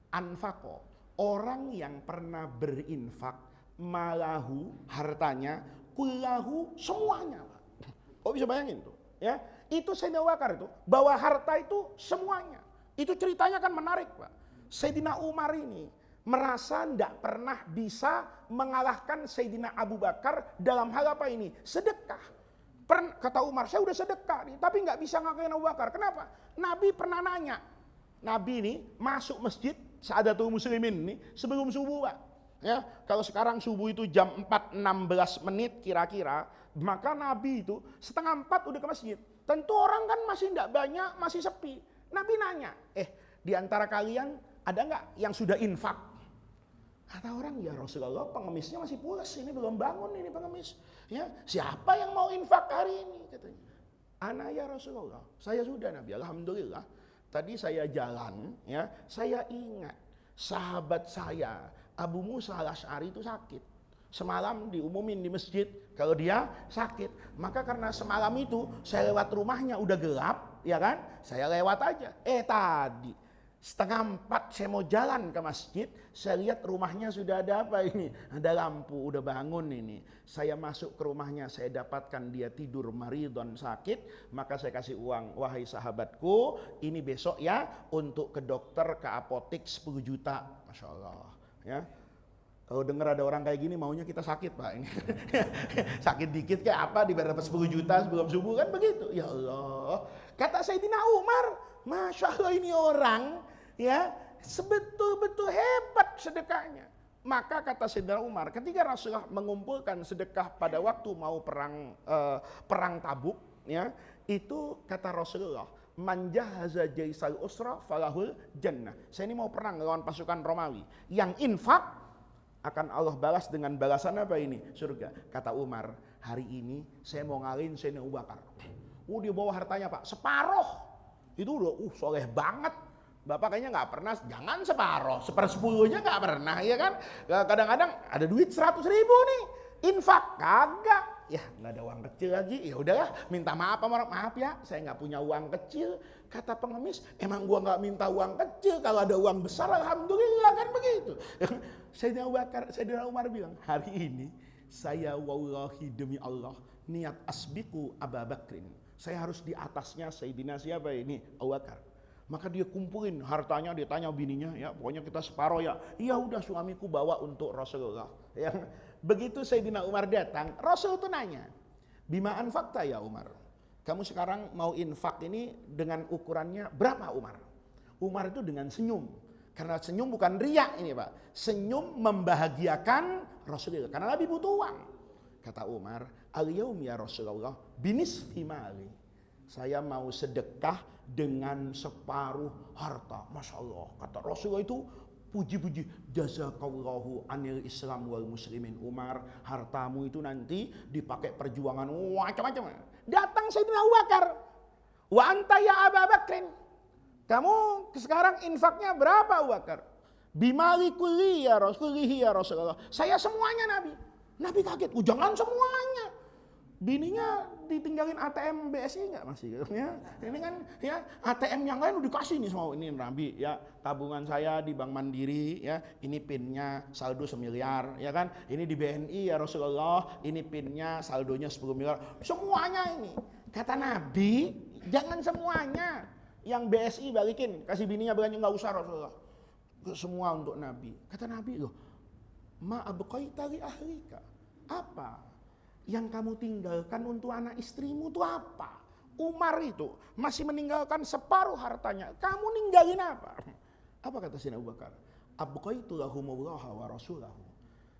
Anfaqo, orang yang pernah berinfak, malahu, hartanya, kullahu, semuanya. Kok bisa bayangin tuh? Ya, itu Sayyidina Abu Bakar itu, bawa harta itu semuanya. Itu ceritanya kan menarik Pak. Sayyidina Umar ini merasa tidak pernah bisa mengalahkan Sayyidina Abu Bakar dalam hal apa ini? Sedekah. Kata Umar, saya udah sedekah nih, tapi nggak bisa ngalahin Abu Bakar. Kenapa? Nabi pernah nanya. Nabi ini masuk masjid Sa'adatul Muslimin ini sebelum subuh Pak. Ya, kalau sekarang subuh itu jam 4.16 kira-kira, maka Nabi itu 3:30 udah ke masjid. Tentu orang kan masih tidak banyak, masih sepi. Nabi nanya, di antara kalian ada nggak yang sudah infak? Kata orang, ya Rasulullah pengemisnya masih pulas, ini belum bangun ini pengemis. Ya, siapa yang mau infak hari ini? Katanya. Ana ya Rasulullah, saya sudah Nabi, alhamdulillah. Tadi saya jalan, ya, saya ingat sahabat saya Abu Musa al-Asy'ari itu sakit. Semalam diumumin di masjid kalau dia sakit. Maka karena semalam itu saya lewat rumahnya udah gelap, ya kan? Saya lewat aja. Tadi 3:30 saya mau jalan ke masjid, saya lihat rumahnya sudah ada apa ini? Ada lampu, udah bangun ini. Saya masuk ke rumahnya, saya dapatkan dia tidur maridon sakit, maka saya kasih uang, wahai sahabatku, ini besok ya untuk ke dokter, ke apotek 10 juta. Masya Allah. Ya. Kalau dengar ada orang kayak gini maunya kita sakit Pak ini. Sakit dikit kayak apa dibayar dapat 10 juta sebelum subuh kan begitu. Ya Allah. Kata Sayyidina Umar, Masya Allah ini orang ya sebetul-betul hebat sedekahnya. Maka kata Sayyidina Umar, ketika Rasulullah mengumpulkan sedekah pada waktu mau perang Tabuk, ya itu kata Rasulullah, man jahaza jaisal usra falahul jannah. Saya ini mau perang lawan pasukan Romawi. Yang infak akan Allah balas dengan balasan apa ini? Surga. Kata Umar, hari ini saya mau ngalahin Sayyidina Abu Bakar. Dia bawa hartanya Pak, separuh. itu udah soleh banget. Bapak kayaknya nggak pernah, jangan separoh, 1/10 nggak pernah, ya kan? Kadang-kadang ada duit 100.000 nih, infak kagak, ya nggak ada uang kecil lagi, ya udahlah, minta maaf maaf ya, saya nggak punya uang kecil. Kata pengemis, emang gua nggak minta uang kecil, kalau ada uang besar alhamdulillah, kan begitu. Sayyidina Umar bilang, hari ini saya wallahi demi Allah niat asbiku Abu Bakrin, saya harus di atasnya Sayyidina siapa ini? Abu Bakar. Maka dia kumpulin hartanya, dia tanya bininya, ya pokoknya kita separoh ya. Iya udah, suamiku bawa untuk Rasulullah. Ya. Begitu Sayyidina Umar datang, Rasul itu nanya, bima anfaqta ya Umar? Kamu sekarang mau infak ini dengan ukurannya berapa Umar? Umar itu dengan senyum. Karena senyum bukan riak ini Pak. Senyum membahagiakan Rasulullah. Karena Nabi butuh uang. Kata Umar, al-yaum ya Rasulullah binisfi mali. Saya mau sedekah dengan separuh harta. Masya Allah. Kata Rasulullah itu puji-puji. Jazakallahu anil Islam wal muslimin. Umar, hartamu itu nanti dipakai perjuangan macam-macam. Datang Sayyidina Abu Bakar. Wa anta ya Abu Bakrin. Kamu sekarang infaknya berapa Abu Bakar? Bimali kulli ya Rasulullah. Saya semuanya Nabi. Nabi kaget. Jangan semuanya. Bininya ditinggalin ATM BSI nggak masih? Ya, ini kan ya ATM yang lain udah dikasih nih sama ini Nabi ya, tabungan saya di Bank Mandiri ya, ini pinnya saldo 1 miliar ya kan, ini di BNI ya Rasulullah, ini pinnya saldonya 10 miliar, semuanya ini. Kata Nabi, jangan semuanya. Yang BSI balikin, kasih bininya belanja, nggak usah Rasulullah. Semua untuk Nabi. Kata Nabi loh, ma abqaita li ahlika. Apa yang kamu tinggalkan untuk anak istrimu itu apa? Umar itu masih meninggalkan separuh hartanya. Kamu ninggalin apa? Apa kata Sayyidina Abu Bakar? Abqaitu lahumullah wa rasulahu.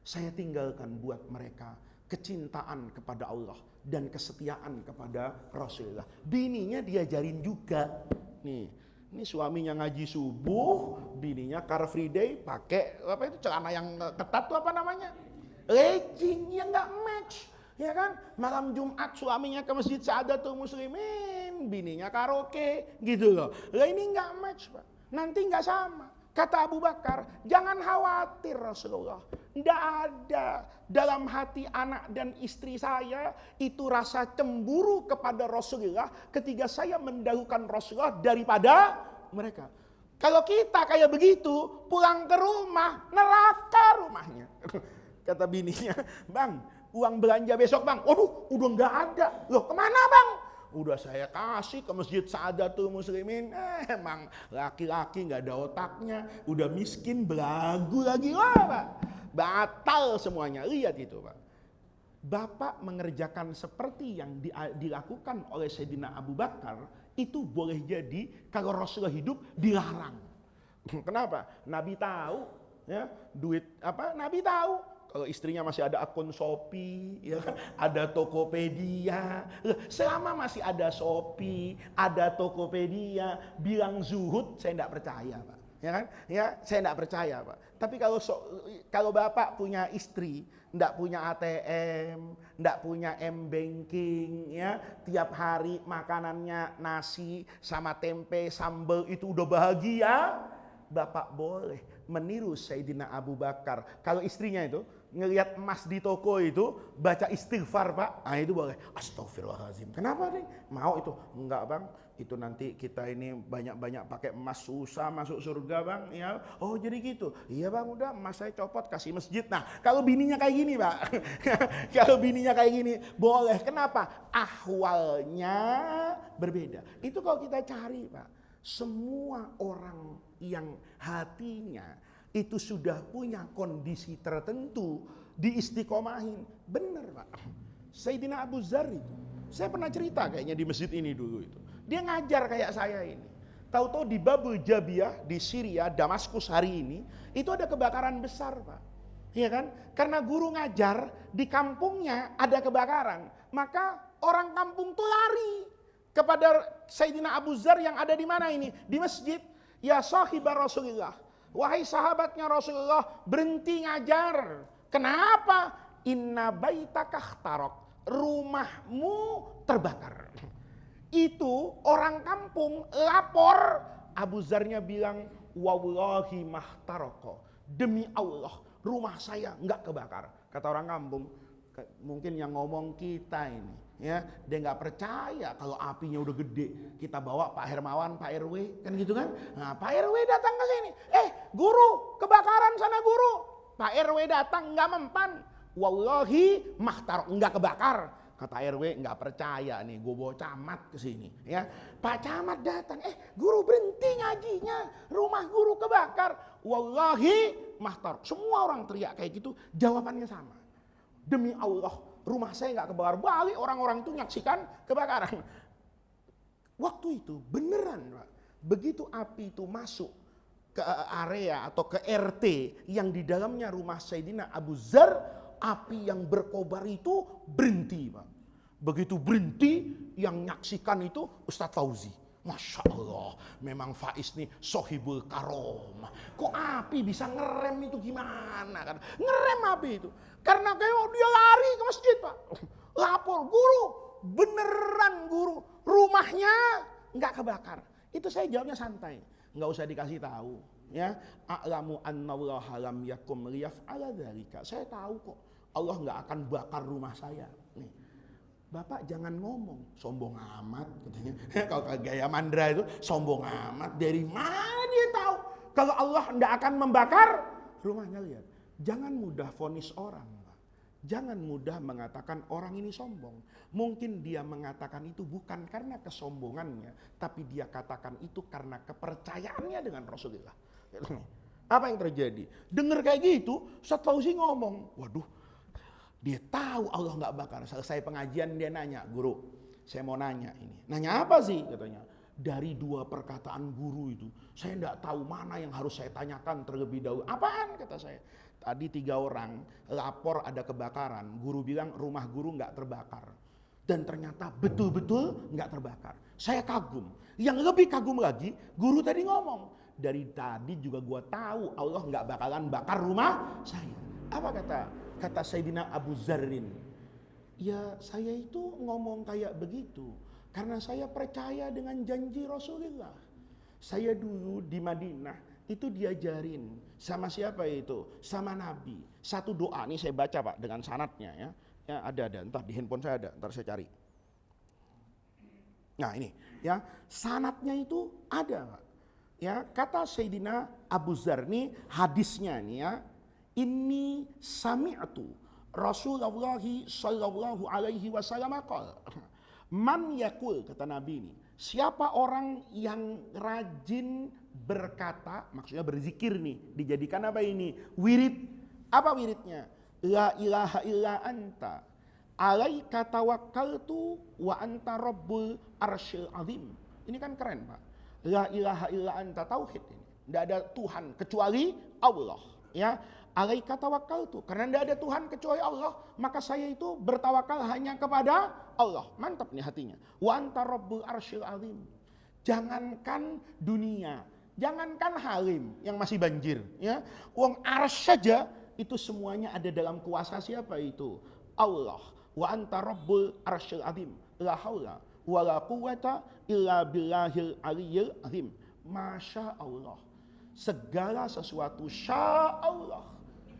Saya tinggalkan buat mereka kecintaan kepada Allah dan kesetiaan kepada Rasulullah. Bininya diajarin juga. Ini suaminya ngaji subuh, bininya Car Free Day pakai apa itu celana yang ketat tuh apa namanya? Legging yang nggak match. Ya kan, malam Jumat suaminya ke masjid Sa'adatul Muslimin, bininya karaoke, gitu loh. Lah ini nggak match Pak, nanti nggak sama. Kata Abu Bakar, jangan khawatir Rasulullah. Nggak ada dalam hati anak dan istri saya itu rasa cemburu kepada Rasulullah ketika saya mendahulukan Rasulullah daripada mereka. Kalau kita kayak begitu, pulang ke rumah, neraka rumahnya. Kata bininya, bang, uang belanja besok bang, waduh udah nggak ada. Loh kemana bang? Udah saya kasih ke masjid Sa'adatul Muslimin. Emang laki-laki nggak ada otaknya, udah miskin belagu lagi. Wah Pak, batal semuanya. Lihat itu Pak. Bapak mengerjakan seperti yang dilakukan oleh Sayyidina Abu Bakar, itu boleh jadi kalau Rasulullah hidup dilarang. Kenapa? Nabi tahu ya, duit apa? Nabi tahu kalau istrinya masih ada akun Shopee, ya kan? Ada Tokopedia. Selama masih ada Shopee, ada Tokopedia, bilang zuhud, saya tidak percaya, Pak. Ya kan? Ya, saya tidak percaya, Pak. Tapi kalau Bapak punya istri, tidak punya ATM, tidak punya M-banking, ya, tiap hari makanannya nasi sama tempe, sambal itu udah bahagia, Bapak boleh meniru Sayyidina Abu Bakar. Kalau istrinya itu ngelihat emas di toko itu baca istighfar Pak, itu boleh. Astagfirullahaladzim. Kenapa nih? Mau itu? Enggak bang, itu nanti kita ini banyak-banyak pakai emas susah masuk surga bang. Ya, oh jadi gitu. Iya bang, udah emas saya copot kasih masjid. Nah kalau bininya kayak gini Pak, kalau bininya kayak gini boleh. Kenapa? Ahwalnya berbeda. Itu kalau kita cari Pak. Semua orang yang hatinya itu sudah punya kondisi tertentu diistiqomahin. Benar Pak. Sayyidina Abu Dzar itu, saya pernah cerita kayaknya di masjid ini dulu itu. Dia ngajar kayak saya ini. Tahu-tahu di Babul Jabiyah di Syria, Damaskus hari ini, itu ada kebakaran besar Pak. Iya kan? Karena guru ngajar di kampungnya ada kebakaran, maka orang kampung tuh lari kepada Sayyidina Abu Dzar yang ada di mana ini? Di masjid. Ya sahibah Rasulullah, wahai sahabatnya Rasulullah, berhenti ngajar. Kenapa? Inna baitaka ihtaraq, rumahmu terbakar. Itu orang kampung lapor, Abu Dzarnya bilang, wallahi mahtaroko, demi Allah rumah saya nggak kebakar. Kata orang kampung, mungkin yang ngomong kita ini, ya, dia nggak percaya kalau apinya udah gede. Kita bawa Pak Hermawan, Pak RW, kan gitu kan? Nah, Pak RW datang ke sini, guru kebakaran sana guru. Pak RW datang nggak mempan, wallahi mahtar nggak kebakar. Kata RW nggak percaya nih, gue bawa camat ke sini, ya. Pak camat datang, guru berhenti ngajinya, rumah guru kebakar. Wallahi mahtar. Semua orang teriak kayak gitu, jawabannya sama. Demi Allah, rumah saya nggak kebakar. Balik orang-orang itu nyaksikan kebakaran. Waktu itu beneran, Pak. Begitu api itu masuk ke area atau ke RT yang di dalamnya rumah Sayyidina Abu Dzar, api yang berkobar itu berhenti, Pak. Begitu berhenti, yang nyaksikan itu Ustadz Fauzi. Masya Allah, memang Faiz nih sohibul karomah. Kok api bisa ngerem itu gimana kan? Ngerem api itu karena kayak dia lari ke masjid, Pak. Lapor, guru, beneran guru, rumahnya nggak kebakar. Itu saya jawabnya santai, nggak usah dikasih tahu. Ya, a'lamu annallaha lam yakum liyaf'ala dzalika. Saya tahu kok Allah nggak akan bakar rumah saya. Nih, Bapak jangan ngomong sombong amat katanya. Kalau gaya mandra itu sombong amat, dari mana dia tahu kalau Allah tidak akan membakar rumahnya? Lihat, jangan mudah vonis orang, Pak. Jangan mudah mengatakan orang ini sombong. Mungkin dia mengatakan itu bukan karena kesombongannya, tapi dia katakan itu karena kepercayaannya dengan Rasulullah. Apa yang terjadi? Dengar kayak gitu, Ustadz Fauzi ngomong, waduh, dia tahu Allah nggak bakar. Selesai pengajian dia nanya, guru, saya mau nanya ini. Nanya apa sih? Katanya. Dari dua perkataan guru itu, saya nggak tahu mana yang harus saya tanyakan terlebih dahulu. Apaan? Kata saya. Tadi 3 orang lapor ada kebakaran. Guru bilang rumah guru nggak terbakar. Dan ternyata betul-betul nggak terbakar. Saya kagum. Yang lebih kagum lagi, guru tadi ngomong, dari tadi juga gua tahu Allah nggak bakalan bakar rumah saya. Apa kata Sayyidina Abu Dzarrin? Ya saya itu ngomong kayak begitu karena saya percaya dengan janji Rasulullah. Saya dulu di Madinah itu diajarin sama siapa itu? Sama Nabi. Satu doa, nih saya baca, Pak, dengan sanadnya ya. Ya ada, entar di handphone saya ada, entar saya cari. Nah ini ya, sanadnya itu ada, Pak. Ya, kata Sayyidina Abu Dzar nih hadisnya nih ya. Inni sami'tu Rasulullah sallallahu alaihi wasallam qala, man yakul, kata Nabi ini, siapa orang yang rajin berkata, maksudnya berzikir nih, dijadikan apa ini? Wirid. Apa wiridnya? La ilaha illa anta alaika tawakkaltu wa anta rabbul arsyil azim. Ini kan keren, Pak. La ilaha illa anta, tauhid ini. Tidak ada Tuhan kecuali Allah, ya. Alaika tawakkaltu, karena tidak ada Tuhan kecuali Allah, maka saya itu bertawakal hanya kepada Allah. Mantap nih hatinya. Wa anta rabbul arsyil azim. Jangankan dunia, jangankan halim yang masih banjir, ya. Wong arsy saja itu semuanya ada dalam kuasa siapa itu? Allah. Wa anta rabbul arsyil azim. La haula wala quwata illa billahil aliyyil azim. Masya Allah. Segala sesuatu sya Allah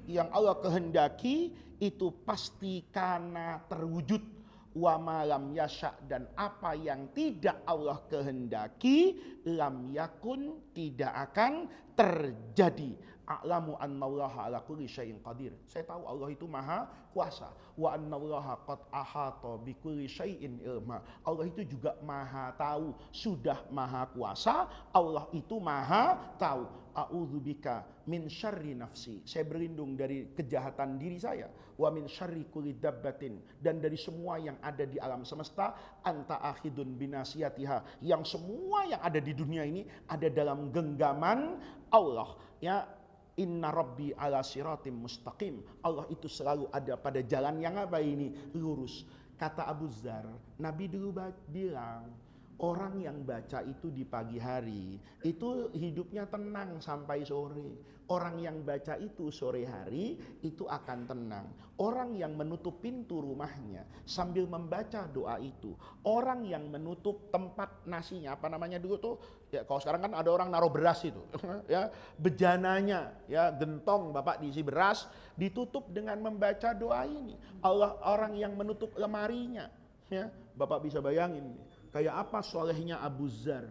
yang Allah kehendaki itu pasti karena terwujud. Wa ma lam yasha, dan apa yang tidak Allah kehendaki, lam yakun, tidak akan terjadi. A'lamu annallaha ala kulli syai'in qadir. Saya tahu Allah itu maha kuasa. Wa annallaha qad ahata bi kulli syai'in ilma. Allah itu juga maha tahu, sudah maha kuasa. Allah itu maha tahu. A'udzubika min syarri nafsi. Saya berlindung dari kejahatan diri saya. Wa min syarri kulli dabbatin, dan dari semua yang ada di alam semesta. Anta akhidun binasiyatiha, yang semua yang ada di dunia ini ada dalam genggaman Allah, ya. Inna rabbi ala siratim mustaqim. Allah itu selalu ada pada jalan yang apa ini? Lurus. Kata Abu Dzar, Nabi dulu bilang, Orang yang baca itu di pagi hari, itu hidupnya tenang sampai sore. Orang yang baca itu sore hari, itu akan tenang. Orang yang menutup pintu rumahnya sambil membaca doa itu. Orang yang menutup tempat nasinya, apa namanya dulu tuh? Ya kalau sekarang kan ada orang naruh beras itu. Ya, bejananya, ya gentong Bapak diisi beras, ditutup dengan membaca doa ini. Allah, orang yang menutup lemarinya, ya Bapak bisa bayangin kayak apa solehnya Abu Dzar.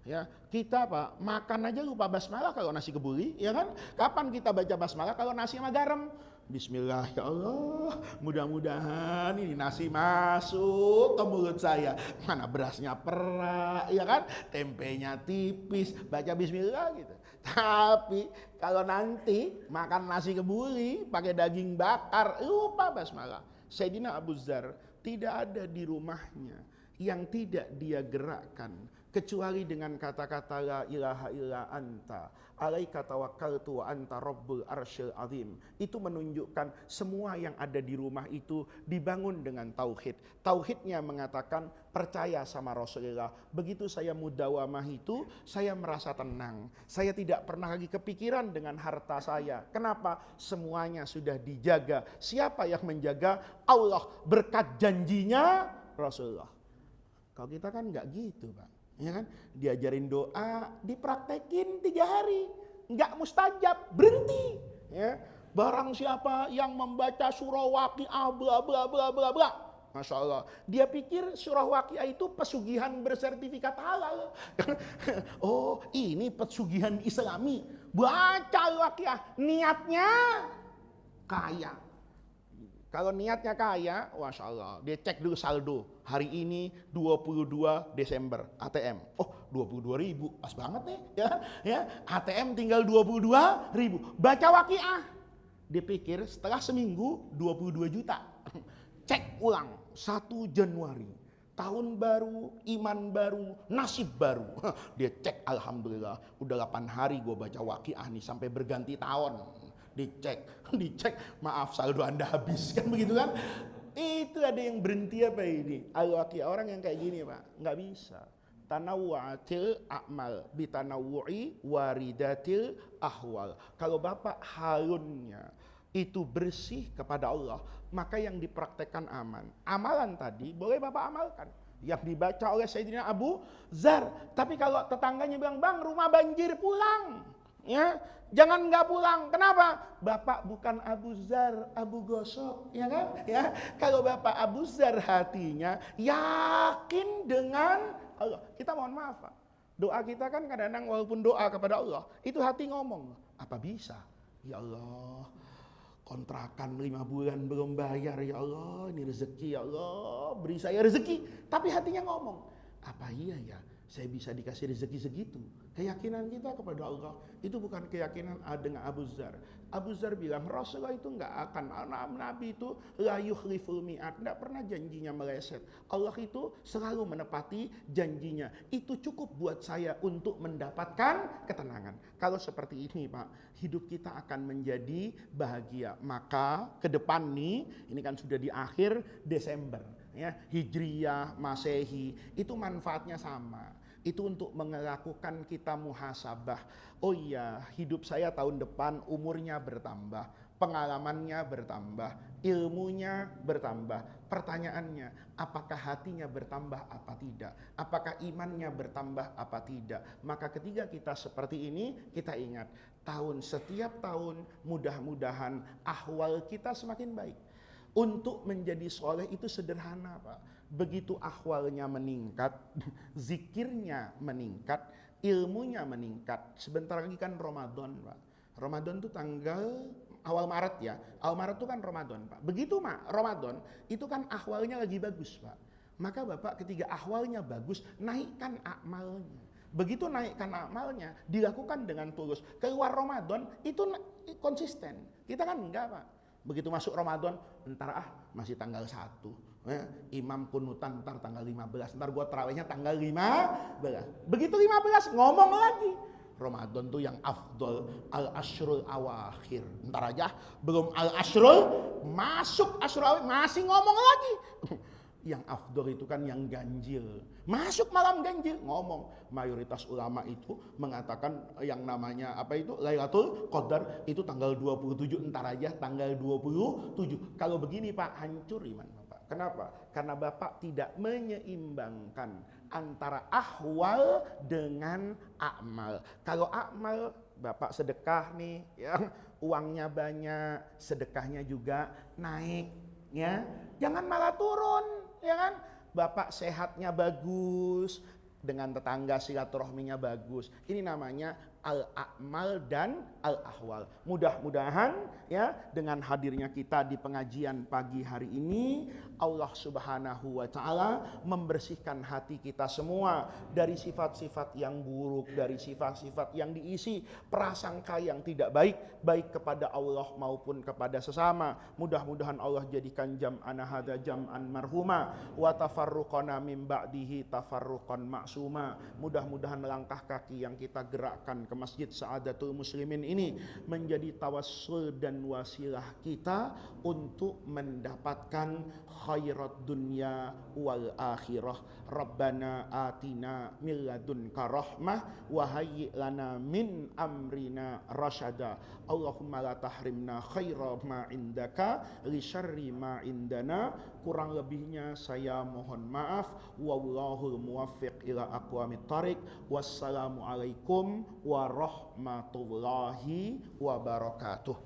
Ya, kita Pak makan aja lupa basmalah kalau nasi kebuli, ya kan? Kapan kita baca basmalah kalau nasi sama garam? Bismillah, ya Allah, mudah-mudahan ini nasi masuk ke mulut saya. Mana berasnya perak, ya kan? Tempenya tipis, baca bismillah gitu. Tapi kalau nanti makan nasi kebuli pakai daging bakar, lupa basmalah. Sayyidina Abu Dzar tidak ada di rumahnya yang tidak dia gerakkan kecuali dengan kata-kata la ilaha illa anta alaika tawakkaltu wa anta rabbul arsyil azim. Itu menunjukkan semua yang ada di rumah itu dibangun dengan tauhid. Tauhidnya mengatakan percaya sama Rasulullah. Begitu saya mudawamah itu, saya merasa tenang. Saya tidak pernah lagi kepikiran dengan harta saya. Kenapa? Semuanya sudah dijaga. Siapa yang menjaga? Allah, berkat janjinya Rasulullah. Kalau kita kan nggak gitu Pak, ya kan? Diajarin doa, dipraktekin 3 hari, nggak mustajab, berhenti. Ya, barang siapa yang membaca surah Waqiah bla bla bla bla bla, Masya Allah, dia pikir surah Waqiah itu pesugihan bersertifikat halal. Oh, ini pesugihan Islami. Baca Waqiah, niatnya kaya. Kalau niatnya kaya, Masya Allah, dia cek dulu saldo. Hari ini 22 Desember, ATM. Oh, 22 ribu, pas banget nih. Ya, ATM tinggal 22 ribu. Baca Waqiah. Dia pikir setelah seminggu 22 juta. Cek ulang, 1 Januari. Tahun baru, iman baru, nasib baru. Dia cek, Alhamdulillah, udah 8 hari gue baca Waqiah nih, sampai berganti tahun. Dicek, maaf saldo Anda habis, kan begitu kan? Itu ada yang berhenti apa ini? Al-Waqiah, orang yang kayak gini Pak, nggak bisa. Tanawwa'atil a'mal bitanawwu'i waridatil ahwal. Kalau Bapak halunnya itu bersih kepada Allah, maka yang dipraktekkan aman. Amalan tadi boleh Bapak amalkan, yang dibaca oleh Sayyidina Abu Dzar. Tapi kalau tetangganya bilang, bang rumah banjir, pulang. Ya, jangan nggak pulang. Kenapa? Bapak bukan Abu Dzar, Abu Gosok, ya kan? Ya, kalau Bapak Abu Dzar hatinya yakin dengan Allah. Kita mohon maaf, Pak. Doa kita kan kadang-kadang walaupun doa kepada Allah, itu hati ngomong, apa bisa? Ya Allah, kontrakan 5 bulan belum bayar, ya Allah, ini rezeki, ya Allah, beri saya rezeki. Tapi hatinya ngomong, apa iya ya saya bisa dikasih rezeki segitu? Keyakinan kita kepada Allah itu bukan keyakinan dengan Abu Dzar. Abu Dzar bilang Rasulullah itu enggak akan, Nabi itu la yukhliful mi'ad, enggak pernah janjinya meleset. Allah itu selalu menepati janjinya. Itu cukup buat saya untuk mendapatkan ketenangan. Kalau seperti ini Pak, hidup kita akan menjadi bahagia. Maka ke depan nih, ini kan sudah di akhir Desember, ya, Hijriyah, Masehi, itu manfaatnya sama. Itu untuk melakukan kita muhasabah. Oh iya, hidup saya tahun depan umurnya bertambah, pengalamannya bertambah, ilmunya bertambah. Pertanyaannya, apakah hatinya bertambah apa tidak? Apakah imannya bertambah apa tidak? Maka ketika kita seperti ini, kita ingat, setiap tahun mudah-mudahan ahwal kita semakin baik. Untuk menjadi soleh itu sederhana Pak. Begitu ahwalnya meningkat, zikirnya meningkat, ilmunya meningkat. Sebentar lagi kan Ramadan Pak. Ramadan itu tanggal awal Maret ya. Awal Maret itu kan Ramadan Pak. Begitu Ramadan itu kan ahwalnya lagi bagus Pak. Maka Bapak ketika ahwalnya bagus, naikkan amalnya. Begitu naikkan amalnya, dilakukan dengan tulus. Keluar Ramadan itu konsisten. Kita kan enggak Pak. Begitu masuk Ramadan, entar masih tanggal 1. Ya, imam kunutan ntar tanggal 15. Ntar gua terawihnya tanggal 15. Begitu 15 ngomong lagi. Ramadan tuh yang afdol, al-ashrul awakhir. Ntar aja belum al-ashrul, masuk ashrul awakhir, masih ngomong lagi. Yang afdol itu kan yang ganjil. Masuk malam ganjil, ngomong. Mayoritas ulama itu mengatakan yang namanya apa itu Lailatul Qadar itu tanggal 27, entar aja tanggal 27. Kalau begini Pak, hancur iman Bapak. Kenapa? Karena Bapak tidak menyeimbangkan antara ahwal dengan amal. Kalau amal Bapak sedekah nih, ya, uangnya banyak, sedekahnya juga naik, ya. Jangan malah turun, ya kan? Bapak sehatnya bagus, dengan tetangga silaturahminya bagus. Ini namanya al-a'mal dan al-ahwal. Mudah-mudahan ya dengan hadirnya kita di pengajian pagi hari ini, Allah Subhanahu wa taala membersihkan hati kita semua dari sifat-sifat yang buruk, dari sifat-sifat yang diisi prasangka yang tidak baik, baik kepada Allah maupun kepada sesama. Mudah-mudahan Allah jadikan jam'ana hadza jam'an marhuma wa tafarruqana min ba'dihi tafarruqan ma'suma. Mudah-mudahan langkah kaki yang kita gerakkan ke Masjid Sa'adatul Muslimin ini menjadi tawassul dan wasilah kita untuk mendapatkan khairat dunya wal akhirah. Rabbana atina min ladunka rahmah wa hayyi' lana min amrina rasyada. Allahumma la tahrimna khaira ma indaka li syarri ma indana. Kurang lebihnya saya mohon maaf. Wallahul muwaffiq ila aqwamit thariq. Wassalamu alaikum warahmatullahi wabarakatuh.